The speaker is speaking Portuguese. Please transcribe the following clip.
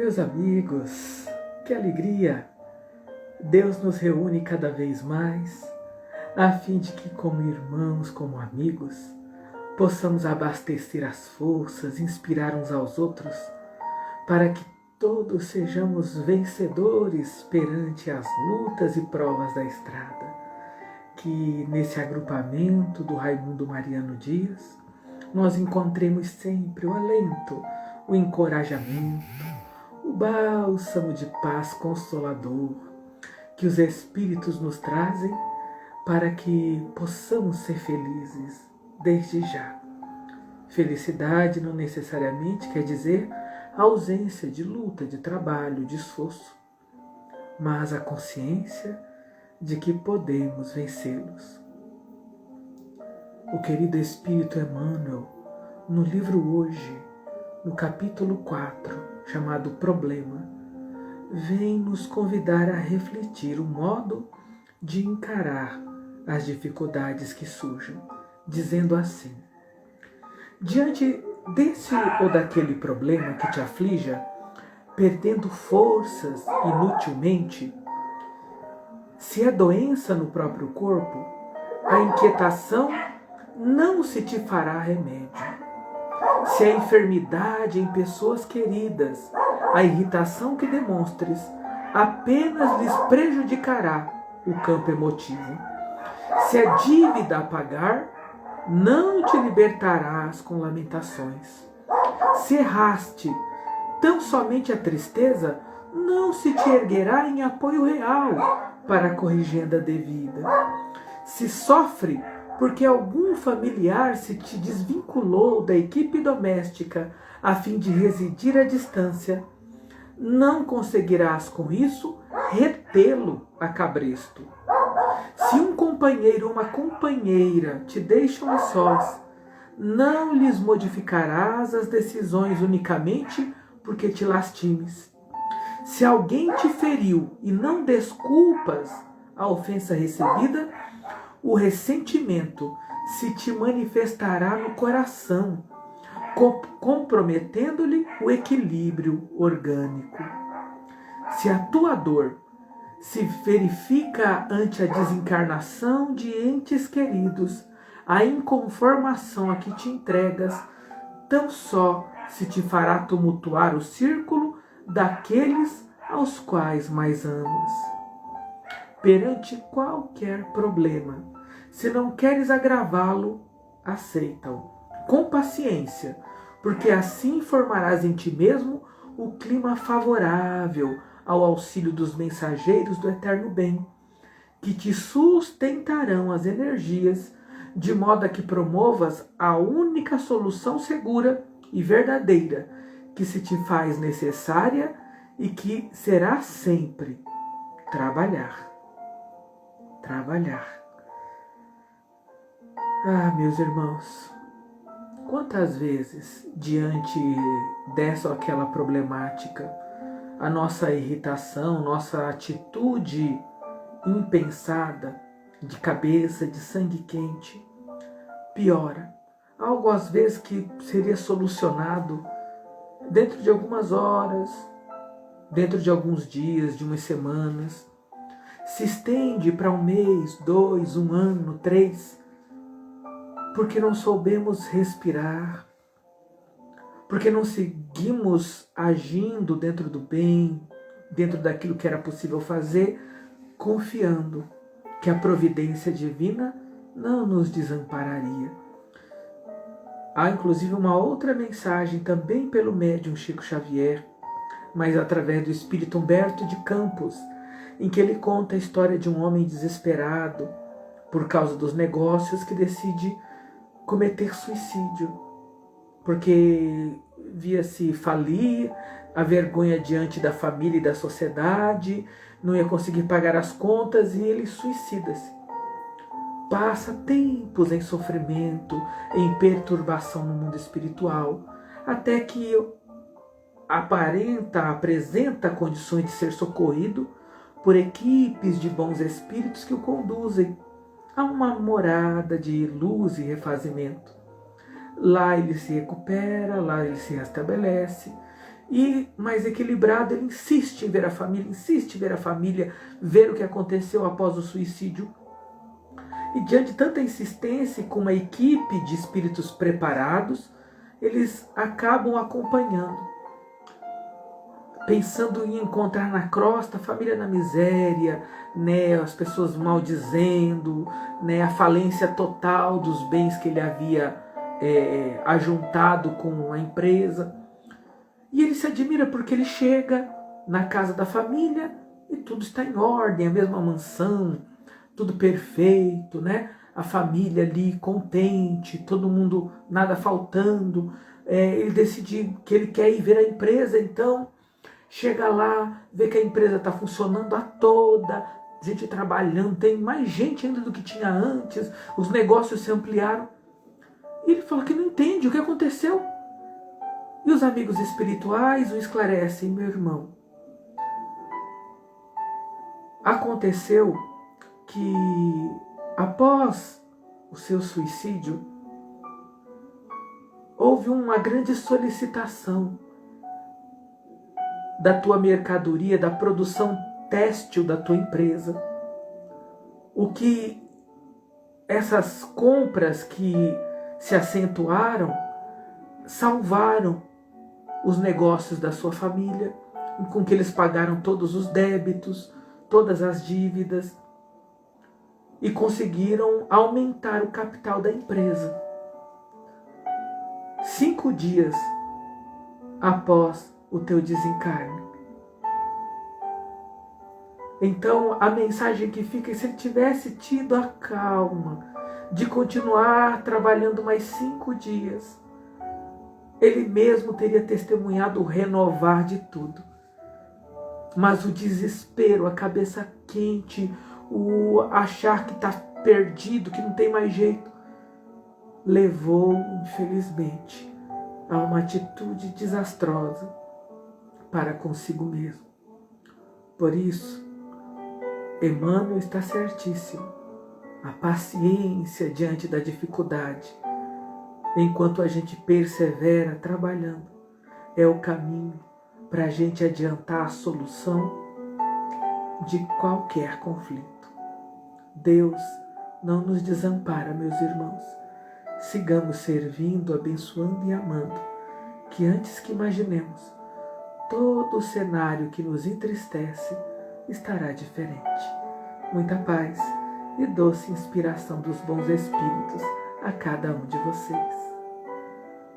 Meus amigos, que alegria! Deus nos reúne cada vez mais, a fim de que, como irmãos, como amigos, possamos abastecer as forças, inspirar uns aos outros, para que todos sejamos vencedores perante as lutas e provas da estrada. Que nesse agrupamento do Raimundo Mariano Dias, nós encontremos sempre o alento, o encorajamento, o bálsamo de paz consolador que os Espíritos nos trazem para que possamos ser felizes desde já. Felicidade não necessariamente quer dizer a ausência de luta, de trabalho, de esforço, mas a consciência de que podemos vencê-los. O querido Espírito Emmanuel, no livro Hoje, no capítulo 4, chamado Problema, vem nos convidar a refletir o modo de encarar as dificuldades que surjam, dizendo assim: diante desse ou daquele problema que te aflija, perdendo forças inutilmente, se é doença no próprio corpo, a inquietação não se te fará remédio. Se é enfermidade em pessoas queridas, a irritação que demonstres apenas lhes prejudicará o campo emotivo. Se é dívida a pagar, não te libertarás com lamentações. Se erraste, tão somente a tristeza não se te erguerá em apoio real para a corrigenda devida. Se sofre porque algum familiar se te desvinculou da equipe doméstica a fim de residir à distância, não conseguirás com isso retê-lo a cabresto. Se um companheiro ou uma companheira te deixam a sós, não lhes modificarás as decisões unicamente porque te lastimes. Se alguém te feriu e não desculpas a ofensa recebida, o ressentimento se te manifestará no coração, comprometendo-lhe o equilíbrio orgânico. Se a tua dor se verifica ante a desencarnação de entes queridos, a inconformação a que te entregas, tão só se te fará tumultuar o círculo daqueles aos quais mais amas. Perante qualquer problema, se não queres agravá-lo, aceita-o com paciência, porque assim formarás em ti mesmo o clima favorável ao auxílio dos mensageiros do eterno bem, que te sustentarão as energias, de modo a que promovas a única solução segura e verdadeira que se te faz necessária e que será sempre trabalhar. Trabalhar. Ah, meus irmãos, quantas vezes, diante dessa ou aquela problemática, a nossa irritação, nossa atitude impensada, de cabeça, de sangue quente, piora. Algo às vezes que seria solucionado dentro de algumas horas, dentro de alguns dias, de umas semanas, se estende para 1 mês, 2, 1 ano, 3, porque não soubemos respirar, porque não seguimos agindo dentro do bem, dentro daquilo que era possível fazer, confiando que a providência divina não nos desampararia. Há inclusive uma outra mensagem também pelo médium Chico Xavier, mas através do espírito Humberto de Campos, em que ele conta a história de um homem desesperado por causa dos negócios que decide cometer suicídio, porque via-se falir, a vergonha diante da família e da sociedade, não ia conseguir pagar as contas e ele suicida-se. Passa tempos em sofrimento, em perturbação no mundo espiritual, até que apresenta condições de ser socorrido por equipes de bons espíritos que o conduzem a uma morada de luz e refazimento. Lá ele se recupera, lá ele se restabelece E mais equilibrado, ele insiste em ver a família, insiste em ver a família, ver o que aconteceu após o suicídio. E diante de tanta insistência, com uma equipe de espíritos preparados, eles acabam acompanhando, pensando em encontrar na crosta a família na miséria, né, as pessoas maldizendo, né, a falência total dos bens que ele havia ajuntado com a empresa. E ele se admira porque ele chega na casa da família e tudo está em ordem, a mesma mansão, tudo perfeito, né? A família ali contente, todo mundo, nada faltando. Ele decide que ele quer ir ver a empresa, então chega lá, vê que a empresa está funcionando a toda, gente trabalhando, tem mais gente ainda do que tinha antes, os negócios se ampliaram. E ele fala que não entende o que aconteceu. E os amigos espirituais o esclarecem: meu irmão, aconteceu que após o seu suicídio, houve uma grande solicitação da tua mercadoria, da produção têxtil da tua empresa. O que essas compras que se acentuaram salvaram os negócios da sua família, com que eles pagaram todos os débitos, todas as dívidas e conseguiram aumentar o capital da empresa. 5 dias após o teu desencarne. Então a mensagem que fica é: se ele tivesse tido a calma de continuar trabalhando mais 5 dias, ele mesmo teria testemunhado o renovar de tudo. Mas o desespero, a cabeça quente, o achar que está perdido, que não tem mais jeito, levou, infelizmente, a uma atitude desastrosa para consigo mesmo. Por isso, Emmanuel está certíssimo. A paciência diante da dificuldade, enquanto a gente persevera trabalhando, é o caminho para a gente adiantar a solução de qualquer conflito. Deus não nos desampara, meus irmãos. Sigamos servindo, abençoando e amando, que antes que imaginemos, todo o cenário que nos entristece estará diferente. Muita paz e doce inspiração dos bons espíritos a cada um de vocês.